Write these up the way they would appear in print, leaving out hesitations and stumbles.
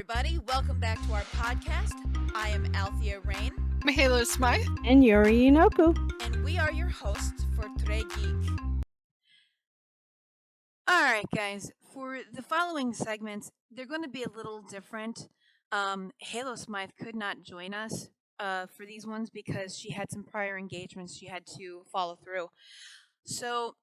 everybody. Welcome back to our podcast. I am AltheaRayne. Mahalo Smythe. And Yori Inoku. And we are your hosts for Tre Geek. Alright, guys. For the following segments, they're going to be a little different. Halo Smythe could not join us for these ones because she had some prior engagements she had to follow through. So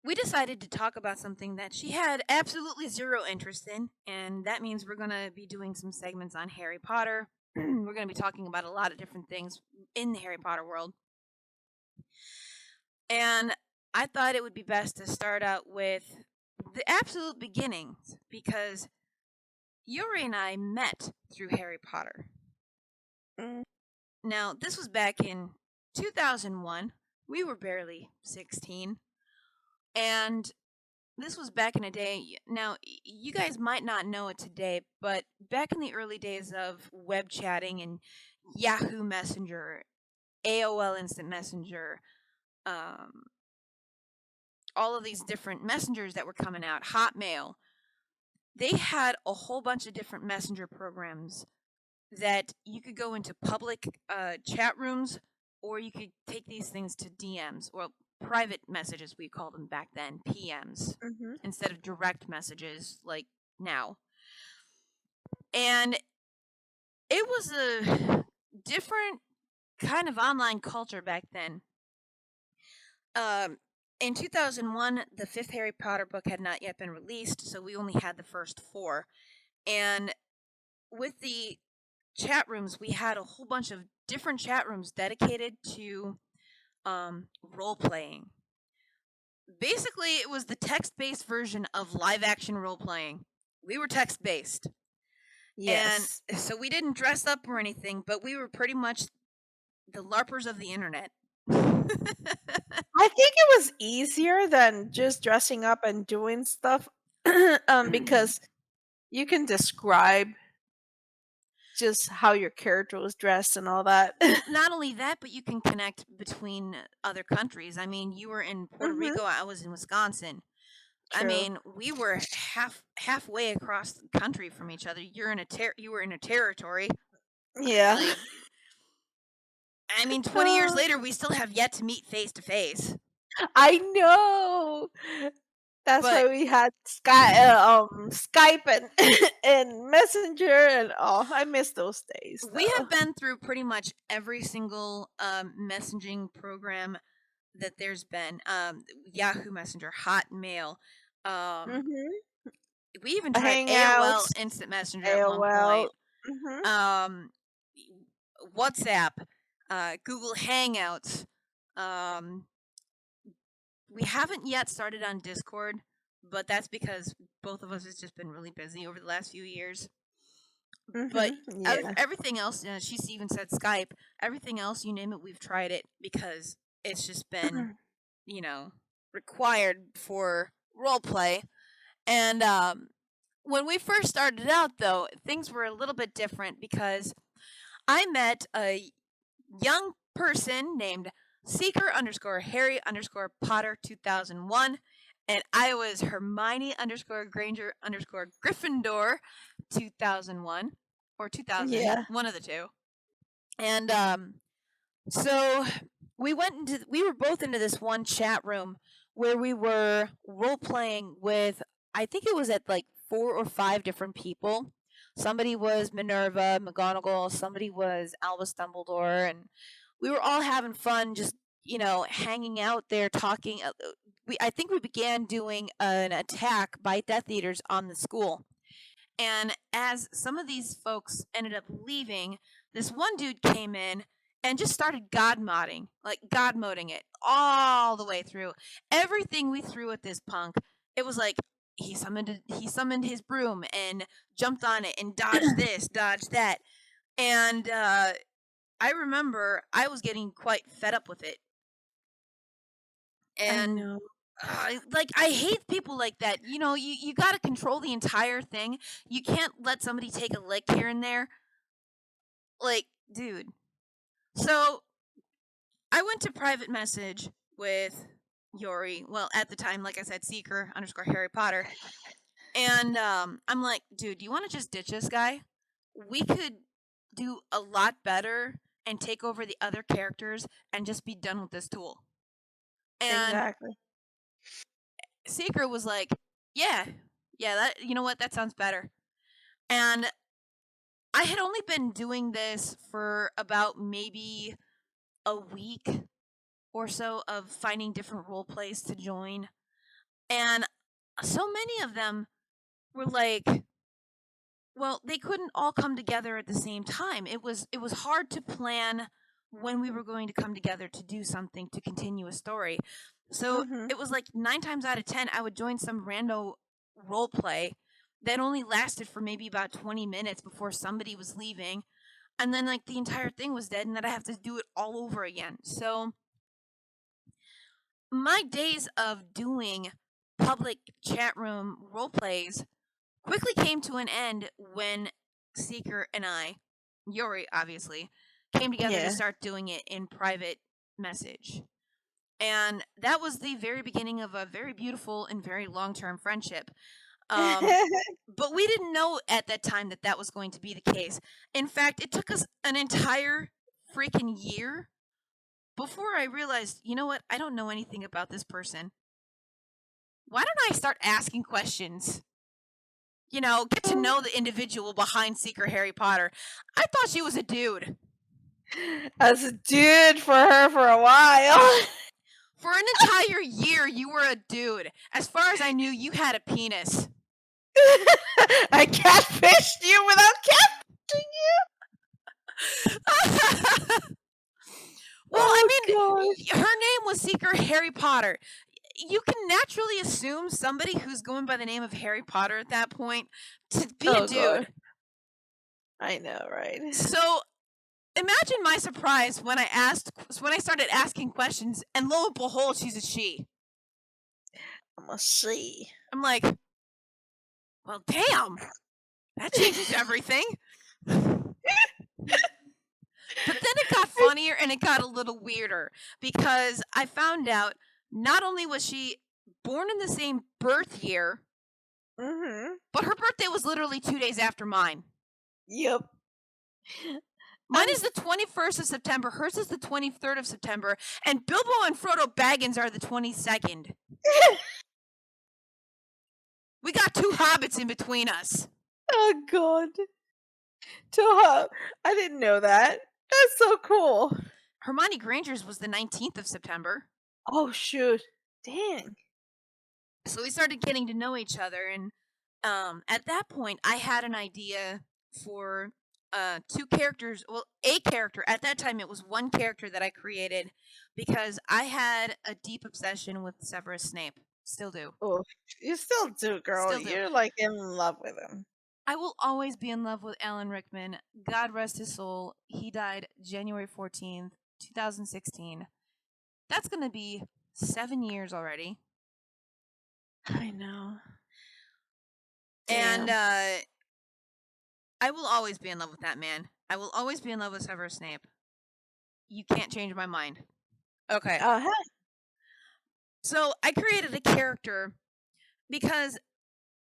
we decided to talk about something that she had absolutely zero interest in, and that means we're going to be doing some segments on Harry Potter. We're going to be talking about a lot of different things in the Harry Potter world. And I thought it would be best to start out with the absolute beginnings, because Yori and I met through Harry Potter. Now, this was back in 2001. We were barely 16. And this was back in a day. Now, you guys might not know it today, but back in the early days of web chatting and Yahoo Messenger, AOL Instant Messenger, all of these different messengers that were coming out, Hotmail, they had a whole bunch of different messenger programs that you could go into public chat rooms, or you could take these things to DMs, or private messages, we called them back then, PMs, instead of direct messages like now. And it was a different kind of online culture back then. In 2001, the fifth Harry Potter book had not yet been released, so we only had the first 4. And with the chat rooms, we had a whole bunch of different chat rooms dedicated to role-playing. Basically, it was the text-based version of live-action role-playing. We were text-based. Yes. And so we didn't dress up or anything, but we were pretty much the LARPers of the internet. I think it was easier than just dressing up and doing stuff because you can describe just how your character was dressed and all that. Not only that, but you can connect between other countries. I mean, you were in Puerto Rico, I was in Wisconsin. True. I mean, we were halfway across the country from each other. You were in a territory. Yeah. Like, I mean, 20 years later, we still have yet to meet face to face. I know. That's why we had Skype and Messenger, and I miss those days. We have been through pretty much every single messaging program that there's been. Yahoo Messenger, Hotmail. We even tried AOL Instant Messenger at one point. WhatsApp, Google Hangouts. We haven't yet started on Discord, but that's because both of us has just been really busy over the last few years. But everything else, she's even said Skype. Everything else, you name it, we've tried it because it's just been, required for role play. And when we first started out, though, things were a little bit different because I met a young person named Seeker_Harry_Potter 2001, and I was Hermione_Granger_Gryffindor 2001 or 2000, one of the two. And so we were both into this one chat room where we were role playing with, I think it was at like 4 or 5 different people. Somebody was Minerva McGonagall, somebody was Albus Dumbledore, and we were all having fun, just, hanging out there, talking. I think we began doing an attack by Death Eaters on the school. And as some of these folks ended up leaving, this one dude came in and just started god modding it all the way through. Everything we threw at this punk, it was like he summoned his broom and jumped on it and dodged this, dodged that. And I remember I was getting quite fed up with it. And I know. I hate people like that. You got to control the entire thing. You can't let somebody take a lick here and there. Like, dude. So I went to private message with Yori. Well, at the time, like I said, Seeker_Harry Potter. And I'm like, dude, do you want to just ditch this guy? We could do a lot better and take over the other characters and just be done with this tool. And Exactly. Seeker was like, yeah, that, you know what, that sounds better. And I had only been doing this for about maybe a week or so of finding different role plays to join. And so many of them were like, well, they couldn't all come together at the same time. It was hard to plan when we were going to come together to do something to continue a story. So it was like 9 times out of 10 I would join some rando role play that only lasted for maybe about 20 minutes before somebody was leaving, and then like the entire thing was dead and then I have to do it all over again. So my days of doing public chat room role plays quickly came to an end when Seeker and I, Yori obviously, came together to start doing it in private message. And that was the very beginning of a very beautiful and very long-term friendship. But we didn't know at that time that that was going to be the case. In fact, it took us an entire freaking year before I realized, you know what? I don't know anything about this person. Why don't I start asking questions? You know, get to know the individual behind Seeker Harry Potter. I thought she was a dude. I was a dude for her for a while. For an entire year, you were a dude. As far as I knew, you had a penis. I catfished you without catfishing you. Well, I mean, her name was Seeker Harry Potter. You can naturally assume somebody who's going by the name of Harry Potter at that point to be a dude. God. I know, right? So imagine my surprise when I started asking questions, and lo and behold, she's a she. I'm a she. I'm like, well, damn, that changes everything. But then it got funnier and it got a little weirder because I found out not only was she born in the same birth year, but her birthday was literally 2 days after mine. Yep. Mine is the 21st of September, hers is the 23rd of September, and Bilbo and Frodo Baggins are the 22nd. We got 2 hobbits in between us. Oh, God. 2 hobbits. I didn't know that. That's so cool. Hermione Granger's was the 19th of September. Oh, shoot. Dang. So we started getting to know each other, and at that point, I had an idea for 2 characters. Well, a character. At that time, it was one character that I created because I had a deep obsession with Severus Snape. Still do. Oh, you still do, girl. Still do. You're like in love with him. I will always be in love with Alan Rickman. God rest his soul. He died January 14th, 2016. That's going to be 7 years already. I know. Damn. And I will always be in love with that man. I will always be in love with Severus Snape. You can't change my mind. Okay. So I created a character because,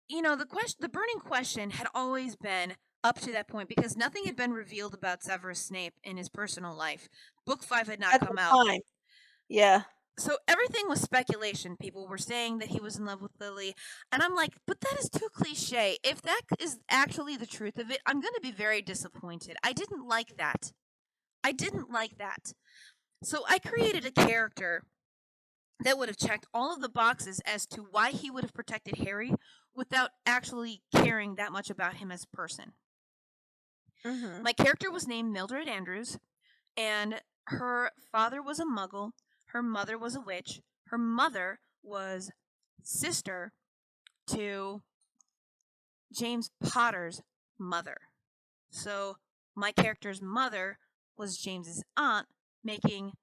you know, the burning question had always been up to that point because nothing had been revealed about Severus Snape in his personal life. Book 5 had not come out. Yeah. So everything was speculation. People were saying that he was in love with Lily. And I'm like, but that is too cliche. If that is actually the truth of it, I'm going to be very disappointed. I didn't like that. So I created a character that would have checked all of the boxes as to why he would have protected Harry without actually caring that much about him as a person. My character was named Mildred Andrews, and her father was a muggle. Her mother was a witch. Her mother was sister to James Potter's mother. So my character's mother was James's aunt, making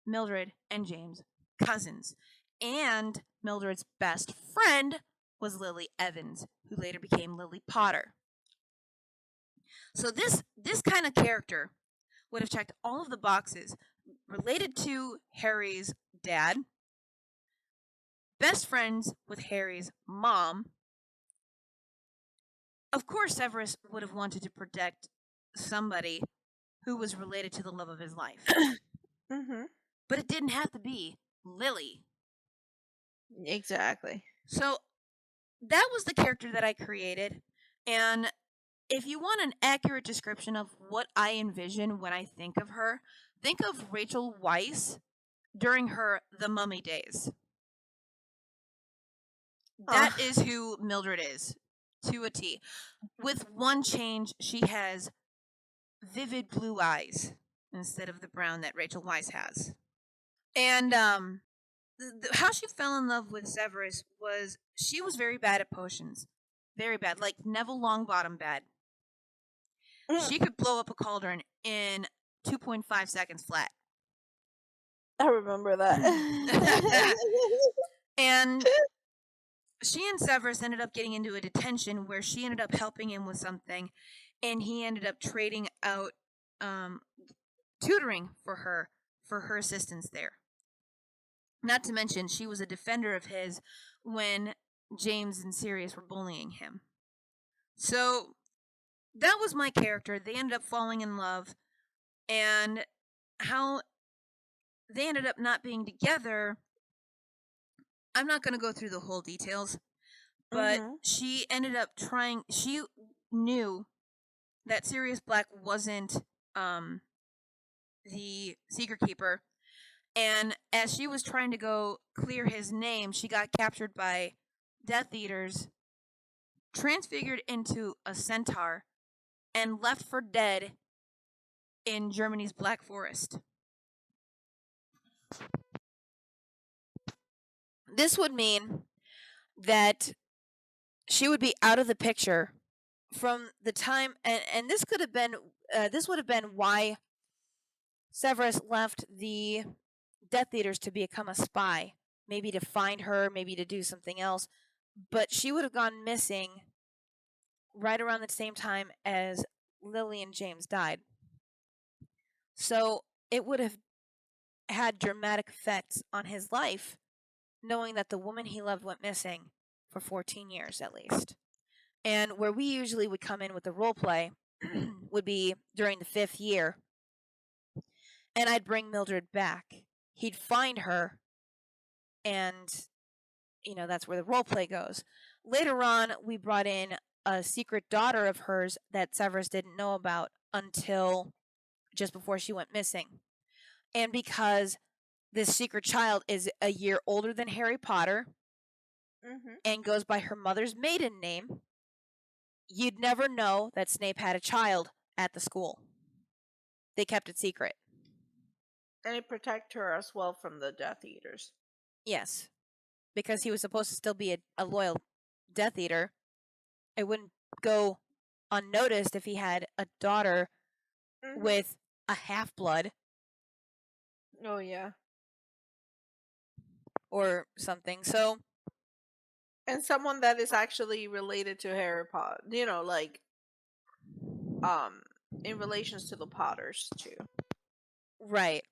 Mildred and James cousins. And Mildred's best friend was Lily Evans, who later became Lily Potter. So this kind of character would have checked all of the boxes related to Harry's dad, best friends with Harry's mom, of course, Severus would have wanted to protect somebody who was related to the love of his life. But it didn't have to be Lily. Exactly. So that was the character that I created. And if you want an accurate description of what I envision when I think of her, think of Rachel Weisz during her The Mummy days. That is who Mildred is, to a T. With one change, she has vivid blue eyes instead of the brown that Rachel Weisz has. And how she fell in love with Severus was she was very bad at potions. Very bad. Like Neville Longbottom bad. She could blow up a cauldron in 2.5 seconds flat. I remember that. And she and Severus ended up getting into a detention where she ended up helping him with something, and he ended up trading out tutoring for her assistance there. Not to mention, she was a defender of his when James and Sirius were bullying him. So that was my character. They ended up falling in love, and how they ended up not being together, I'm not going to go through the whole details, but she ended up she knew that Sirius Black wasn't the Secret Keeper, and as she was trying to go clear his name, she got captured by Death Eaters, transfigured into a centaur, and left for dead in Germany's Black Forest. This would mean that she would be out of the picture from the time, and this could have been, this would have been why Severus left the Death Eaters to become a spy, maybe to find her, maybe to do something else, but she would have gone missing right around the same time as Lily and James died. So it would have had dramatic effects on his life, knowing that the woman he loved went missing for 14 years at least. And where we usually would come in with the role play would be during the 5th year, and I'd bring Mildred back. He'd find her, and that's where the role play goes. Later on, we brought in a secret daughter of hers that Severus didn't know about until just before she went missing. And because this secret child is a year older than Harry Potter and goes by her mother's maiden name, you'd never know that Snape had a child at the school. They kept it secret. And it protect her as well from the Death Eaters. Yes. Because he was supposed to still be a loyal Death Eater. It wouldn't go unnoticed if he had a daughter with a half-blood. Oh, yeah. Or something. So. And someone that is actually related to Harry Potter. Like, in relations to the Potters, too. Right.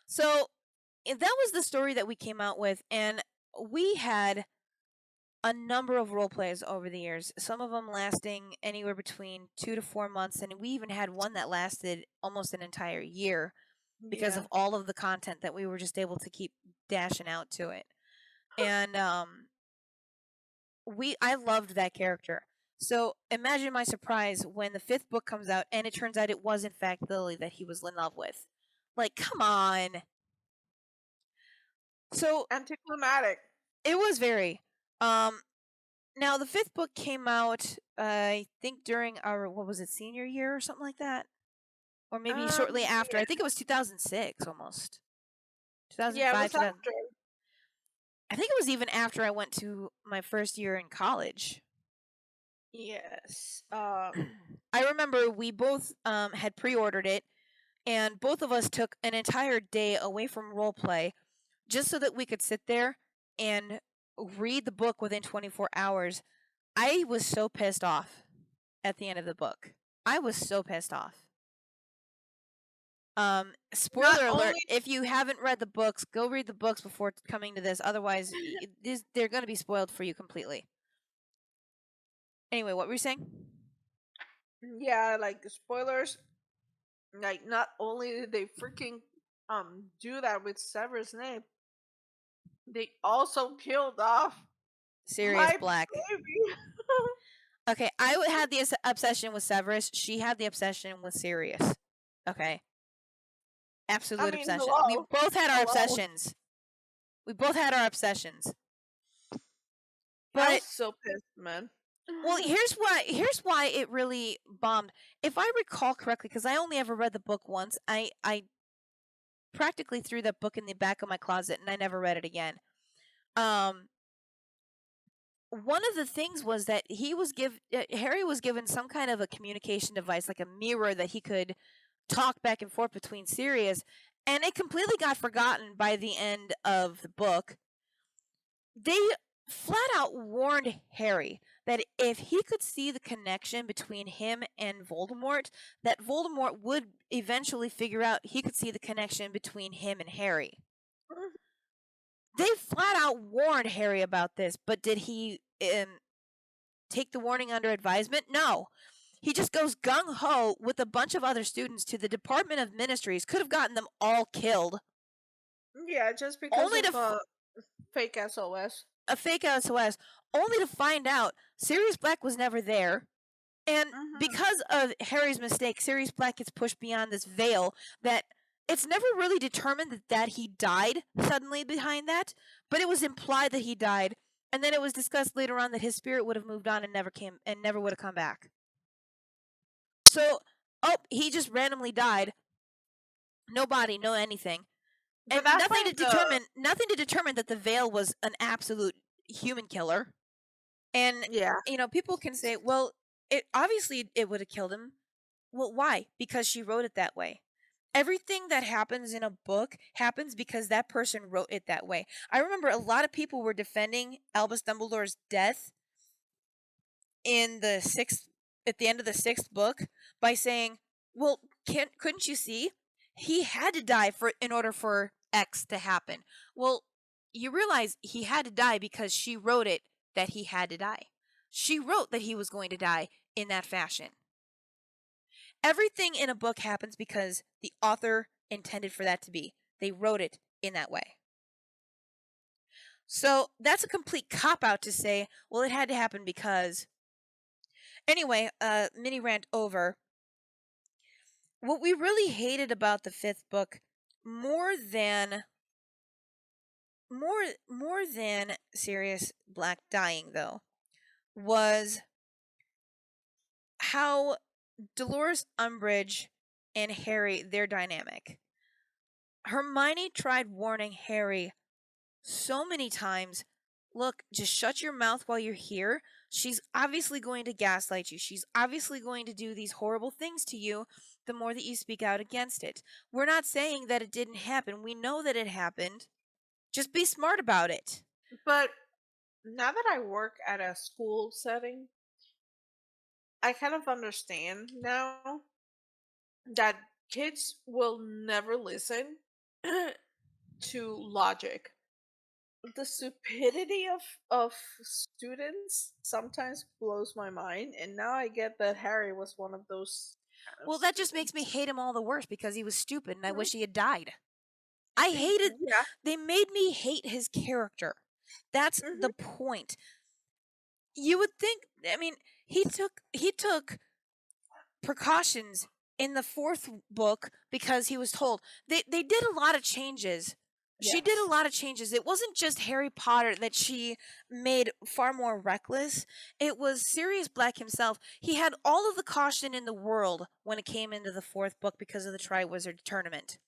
So, that was the story that we came out with, and we had a number of role plays over the years, some of them lasting anywhere between 2 to 4 months, and we even had one that lasted almost an entire year because of all of the content that we were just able to keep dashing out to it. And I loved that character. So imagine my surprise when the 5th book comes out and it turns out it was in fact Lily that he was in love with. Like, come on. So anticlimactic. It was very. Now the 5th book came out, I think during our senior year or something like that, or maybe shortly after. I think it was 2006 almost. 2005. Yeah, it was after. I think it was even after I went to my first year in college. Yes. I remember we both had pre-ordered it, and both of us took an entire day away from roleplay just so that we could sit there and read the book within 24 hours. I was so pissed off at the end of the book. I was so pissed off. Spoiler alert, if you haven't read the books, go read the books before coming to this. Otherwise, they're going to be spoiled for you completely. Anyway, what were you saying? Yeah, like spoilers. Like, not only did they freaking do that with Severus name, they also killed off Sirius my Black. baby. Okay, had the obsession with Severus. She had the obsession with Sirius. Okay. I Absolute mean, obsession. We hello, both had our hello. obsessions. We both had our obsessions. I was But so pissed, man. well, here's why it really bombed. If I recall correctly, because I only ever read the book once, I practically threw that book in the back of my closet and I never read it again. One of the things was that Harry was given some kind of a communication device, like a mirror that he could talk back and forth between Sirius, and it completely got forgotten by the end of the book. They flat out warned Harry that if he could see the connection between him and Voldemort, that Voldemort would eventually figure out he could see the connection between him and Harry. They flat out warned Harry about this, but did he take the warning under advisement? No. He just goes gung ho with a bunch of other students to the Department of Ministries. Could have gotten them all killed. Yeah, just because Only of to fake SOS. a fake SOS, only to find out Sirius Black was never there. And because of Harry's mistake, Sirius Black gets pushed beyond this veil that it's never really determined that he died suddenly behind that, but it was implied that he died, and then it was discussed later on that his spirit would have moved on and never would have come back. So, he just randomly died. No body, no anything. And nothing to determine that the veil was an absolute human killer. And people can say, well, it would have killed him. Well, why? Because she wrote it that way. Everything that happens in a book happens because that person wrote it that way. I remember a lot of people were defending Albus Dumbledore's death at the end of the 6th book by saying, well, couldn't you see? He had to die in order for X to happen. Well, you realize he had to die because she wrote it that he had to die. She wrote that he was going to die in that fashion. Everything in a book happens because the author intended for that to be. They wrote it in that way. So that's a complete cop-out to say, well, it had to happen because... Anyway, mini rant over. What we really hated about the 5th book, more than Sirius Black dying, though, was how Dolores Umbridge and Harry, their dynamic. Hermione tried warning Harry so many times, look, just shut your mouth while you're here. She's obviously going to gaslight you. She's obviously going to do these horrible things to you the more that you speak out against it. We're not saying that it didn't happen. We know that it happened. Just be smart about it. But now that I work at a school setting, I kind of understand now that kids will never listen to logic. The stupidity of students sometimes blows my mind, and now I get that Harry was one of those. Well, that just makes me hate him all the worse because he was stupid and I wish he had died. I hated. They made me hate his character. That's the point. You would think. I mean, he took precautions in the 4th book because he was told. They did a lot of changes. She did a lot of changes. It wasn't just Harry Potter that she made far more reckless. It was Sirius Black himself. He had all of the caution in the world when it came into the 4th book because of the Triwizard Tournament.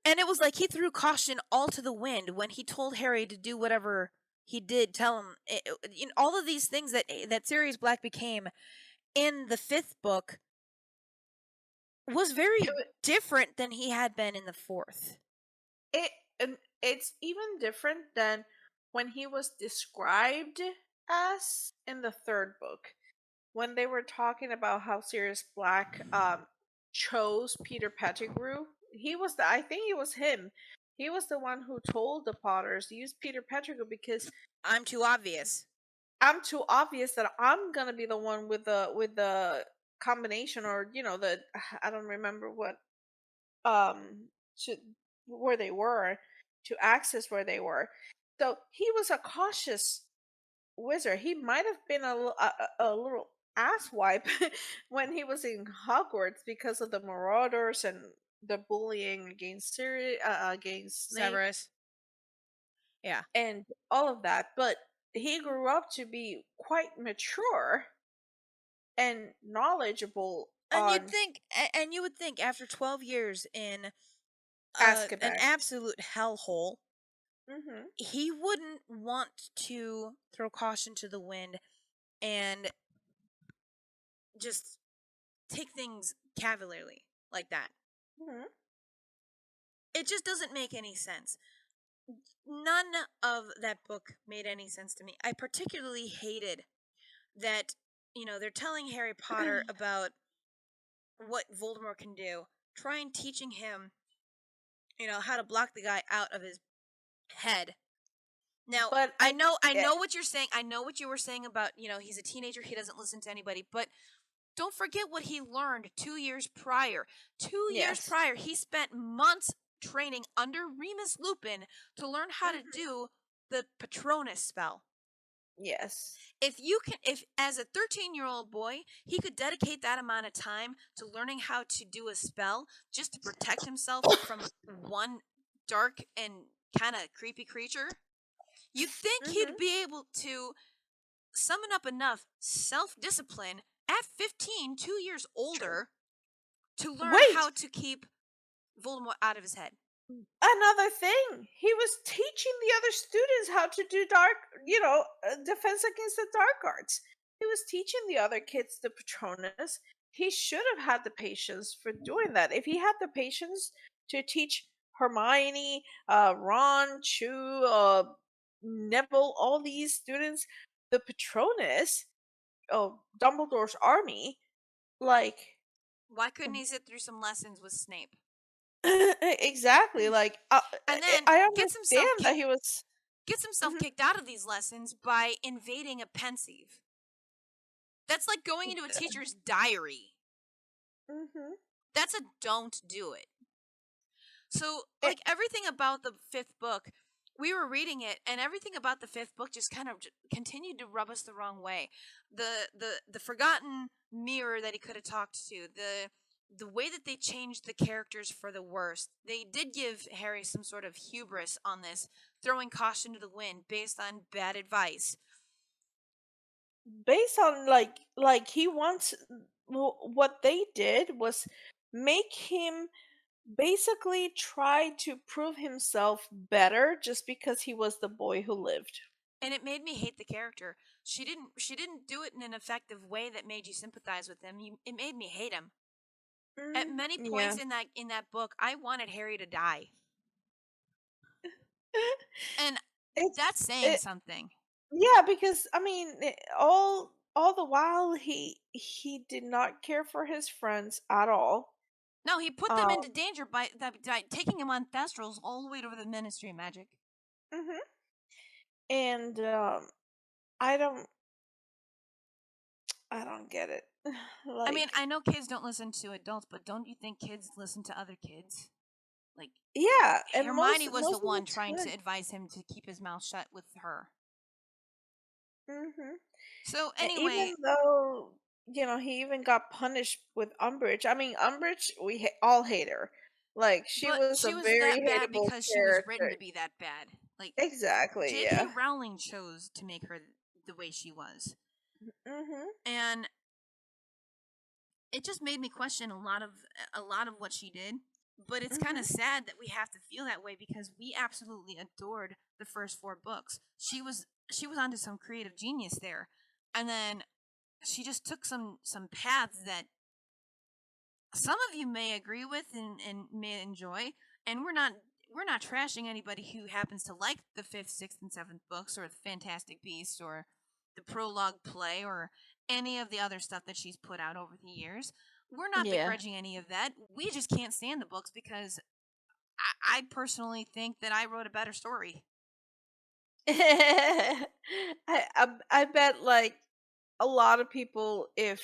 And it was like he threw caution all to the wind when he told Harry to do whatever he did. Tell him all of these things that Sirius Black became in the 5th book was very different than he had been in the 4th. It's even different than when he was described as in the 3rd book, when they were talking about how Sirius Black chose Peter Pettigrew. I think it was him. He was the one who told the Potters to use Peter Pettigrew because I'm too obvious. I'm too obvious that I'm gonna be the one with the combination, or the I don't remember what to where they were, to access where they were. So he was a cautious wizard. He might have been a little asswipe when he was in Hogwarts because of the marauders and the bullying against against Snape Severus. Yeah. and all of that. But he grew up to be quite mature and knowledgeable And you'd on think, and you would think after 12 years in an Azkaban. absolute hellhole, Hmm. he wouldn't want to throw caution to the wind and just take things cavalierly like that. Hmm. It just doesn't make any sense. None of that book made any sense to me. I particularly hated that, they're telling Harry Potter about what Voldemort can do, trying teaching him, how to block the guy out of his head. Now, But I eh, know what you're saying. I know what you were saying about, he's a teenager, he doesn't listen to anybody, but don't forget what he learned 2 years prior. 2 years yes. prior, he spent months training under Remus Lupin to learn how to Hmm. do the Patronus spell. Yes. If as a 13-year-old boy, he could dedicate that amount of time to learning how to do a spell just to protect himself from one dark and kind of creepy creature, you'd think he'd Hmm. be able to summon up enough self-discipline at 15, 2 years True. older, to learn Wait, how to keep Voldemort out of his head. another thing. He was teaching the other students how to do defense against the dark arts. He was teaching the other kids the Patronus. He should have had the patience for doing that. If he had the patience to teach Hermione, Ron, Chu, Neville, all these students the Patronus, Dumbledore's army, like Why couldn't he sit through some lessons with Snape? exactly. Like And then I gets himself understand that he was. gets himself Mhm. kicked out of these lessons by invading a pensieve. That's like going into a teacher's diary. Mhm. That's a don't do it. So, Eh, like everything about the fifth book, we were reading it, and everything about the fifth book just kind of continued to rub us the wrong way. The forgotten mirror that he could have talked to, the way that they changed the characters for the worst. They did give Harry some sort of hubris on this, throwing caution to the wind based on bad advice. Based on he wants, what they did was make him basically try to prove himself better just because he was the boy who lived. And it made me hate the character. She didn't do it in an effective way that made you sympathize with him. It made me hate him. At many Yeah. points in that book, I wanted Harry to die. And that's It's saying it something. Yeah, because I mean, all the while he did not care for his friends at all. No, he put them into Um, danger by taking him on Thestrals all the way to the Ministry of Magic. mhm. And I don't I don't get it. I mean, Like, I know kids don't listen to adults, but don't you think kids listen to other kids? Like, yeah, and Hermione was the most of one the trying to time. advise him to keep his mouth shut with her. Hmm. So anyway, Even though he even got punished with Umbridge. I mean, Umbridge, we all hate her. Like, she but was a she was very that bad hateable because she was written character. to be that bad. Like Exactly. J.K. Yeah. Rowling chose to make her the way she was. Hmm. And it just made me question a lot of what she did. But it's kind Hmm. of sad that we have to feel that way because we absolutely adored the first four books. She was onto some creative genius there, and then she just took some paths that some of you may agree with and may enjoy, and we're not trashing anybody who happens to like the fifth, sixth, and seventh books, or the Fantastic Beasts, or the prologue play, or any of the other stuff that she's put out over the years. We're not Yeah. begrudging any of that. We just can't stand the books because I personally think that I wrote a better story. I bet like a lot of people, if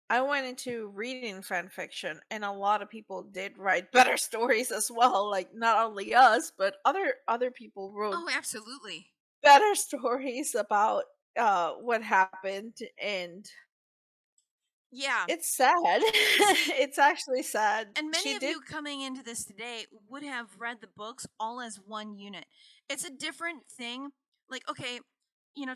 I went into reading fan fiction, and a lot of people did write better stories as well. Like not only us, but other people wrote Oh, absolutely. better stories about what happened, and Yeah. it's sad. S- It's actually sad. And many She of did. you coming into this today would have read the books all as one unit. It's a different thing. Like, okay,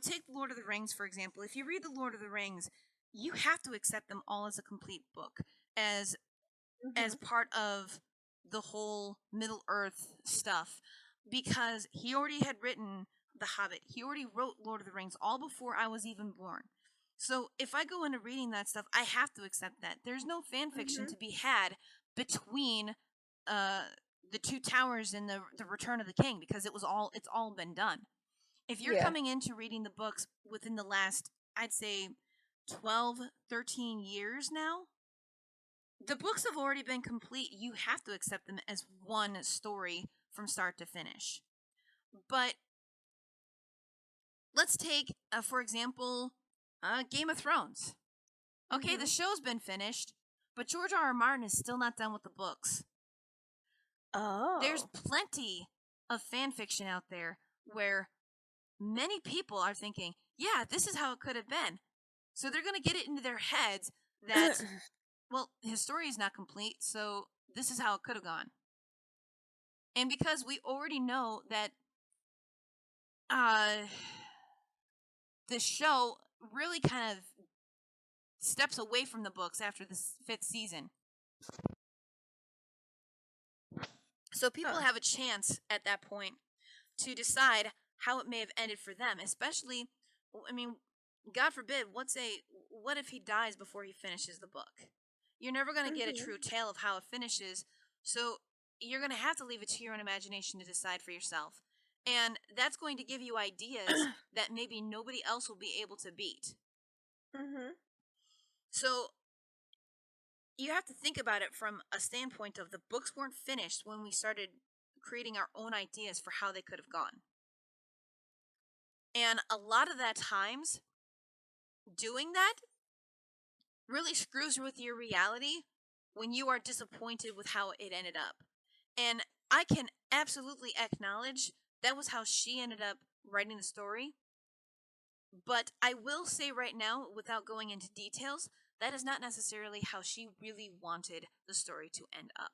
take Lord of the Rings, for example. If you read the Lord of the Rings, you have to accept them all as a complete book, as Mhm. part of the whole Middle Earth stuff, because he already had written The Hobbit. He already wrote Lord of the Rings all before I was even born. So if I go into reading that stuff, I have to accept that. There's no fan fiction Mhm. to be had between uh the Two Towers and the Return of the King, because it's all been done. If you're Yeah. coming into reading the books within the last, I'd say, 12, 13 years now, the books have already been complete. You have to accept them as one story from start to finish. But let's take, for example, Game of Thrones. Okay, the Mhm. show's been finished, but George R. R. Martin is still not done with the books. There's Oh. plenty of fan fiction out there where many people are thinking, yeah, this is how it could have been. So they're going to get it into their heads that, well, his story is not complete, so this is how it could have gone. And because we already know that uh the show really kind of steps away from the books after the fifth season, so people Huh. have a chance at that point to decide how it may have ended for them, especially, I mean, god forbid, what if he dies before he finishes the book? You're never going to get a Mhm. true tale of how it finishes, so you're going to have to leave it to your own imagination to decide for yourself, and that's going to give you ideas that maybe nobody else will be able to beat. Mhm. So you have to think about it from a standpoint of the books weren't finished when we started creating our own ideas for how they could have gone. And a lot of that times doing that really screws with your reality when you are disappointed with how it ended up. And I can absolutely acknowledge that was how she ended up writing the story. But I will say right now, without going into details, that is not necessarily how she really wanted the story to end up.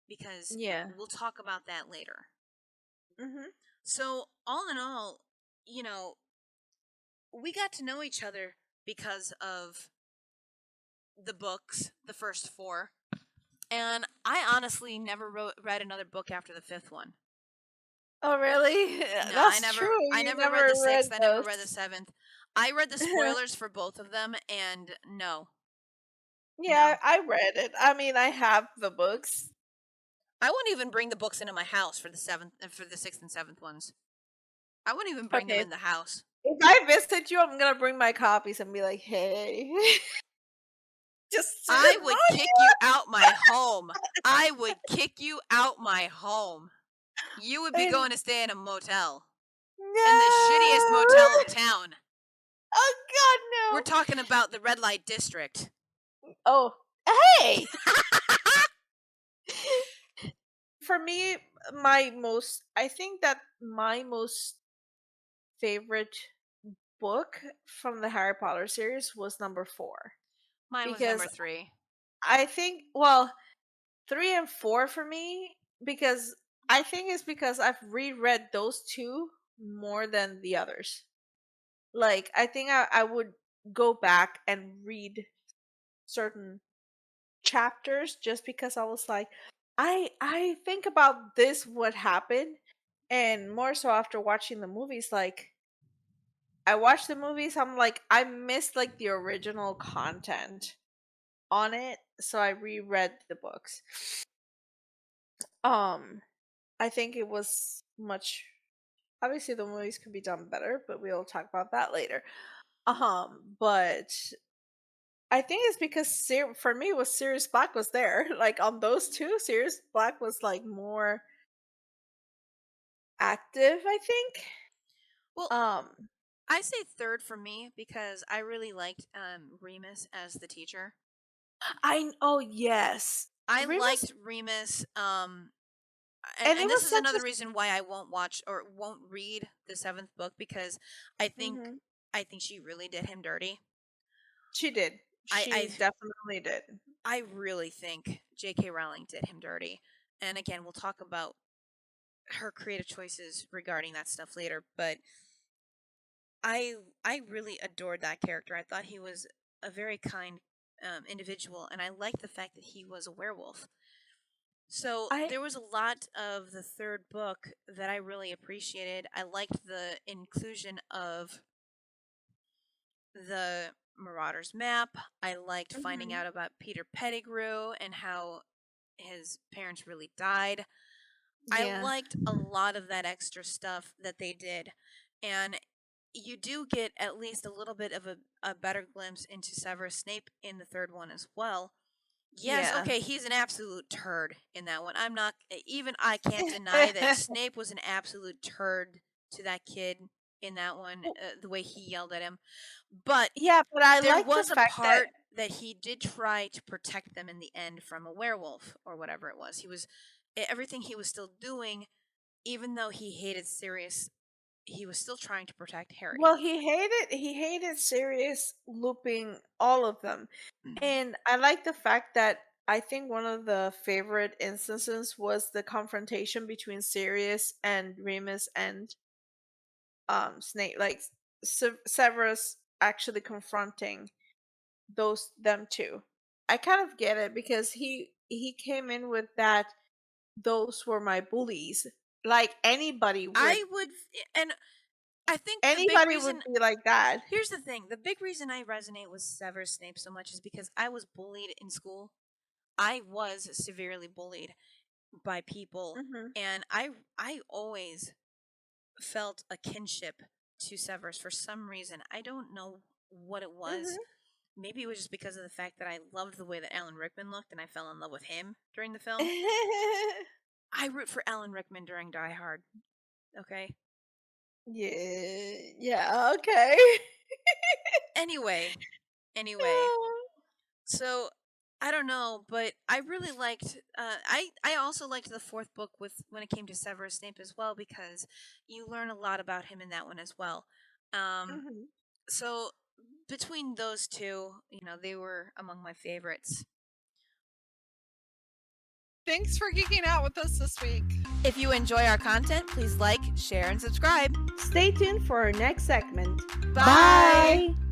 Because Yeah. we'll talk about that later. Mhm. So, all in all, you know, we got to know each other because of the books, the first four. And I honestly never read another book after the fifth one. Oh, really? No, That's true. I You never read the never read sixth. I never those. read the seventh. I read the spoilers for both of them, and no, Yeah, no. I read it. I mean, I have the books. I wouldn't even bring the books into my house for the seventh, for the sixth and seventh ones. I wouldn't even bring them Okay. in the house. If I visit you, I'm gonna bring my copies and be like, "Hey, just sit I in would my." kick you out my home. I would kick you out my home. You would be And going to stay in a motel, in the shittiest motel no. of town. Oh We're God, talking about the red light district. no. Oh, hey. For me, I think that my most favorite book from the Harry Potter series was number 4, Mine was because number three. I think, well, 3 and 4 for me, because I think it's because I've reread those two more than the others. Like, I think I would go back and read certain chapters just because I was like, I think about this what happened, and more so after watching the movies. Like, I watched the movies, I'm like, I missed like the original content on it, so I reread the books. Um, I think it was much. Obviously, the movies could be done better, but we'll talk about that later. But I think it's because for me, was Sirius Black was there. Like on those two, Sirius Black was like more. active, I think. Well, I say third for me because I really liked Remus as the teacher. Yes. I Remus, liked Remus. and And it this was is such another reason why I won't watch or won't read the seventh book because I think Mhm. I think she really did him dirty. She did. I She I definitely did. I really think J.K. Rowling did him dirty. And again, we'll talk about her creative choices regarding that stuff later. But I I really adored that character. I thought he was a very kind individual, and I liked the fact that he was a werewolf. So I there was a lot of the third book that I really appreciated. I liked the inclusion of the Marauders map. I liked finding Mhm. out about Peter Pettigrew and how his parents really died. I Yeah. liked a lot of that extra stuff that they did. And you do get at least a little bit of a better glimpse into Severus Snape in the third one as well. Yes, Yeah. okay, he's an absolute turd in that one. I'm not even I can't deny that Snape was an absolute turd to that kid in that one, the way he yelled at him. But Yeah, but I there like the was a fact that part that he did try to protect them in the end from a werewolf or whatever it was. He was everything he was still doing, even though he hated Sirius, he was still trying to protect Harry. well, he hated Sirius looping all of them. And I like the fact that I think one of the favorite instances was the confrontation between Sirius and Remus and Snape, like Severus actually confronting them two. I kind of get it because he came in with that those were my bullies. Like I would, and I think the big anybody would reason. be like that. Here's the thing: the big reason I resonate with Severus Snape so much is because I was bullied in school. I was severely bullied by people, Mhm. and I always felt a kinship to Severus for some reason. I don't know what it was. Mhm. Maybe it was just because of the fact that I loved the way that Alan Rickman looked, and I fell in love with him during the film. I root for Alan Rickman during Die Hard. Okay. Yeah. Yeah, okay. Anyway, anyway, so I don't know, but I really liked. I also liked the fourth book with when it came to Severus Snape as well because you learn a lot about him in that one as well. Um, Mhm. so between those two, they were among my favorites. Thanks for geeking out with us this week. If you enjoy our content, please like, share, and subscribe. Stay tuned for our next segment. Bye. Bye.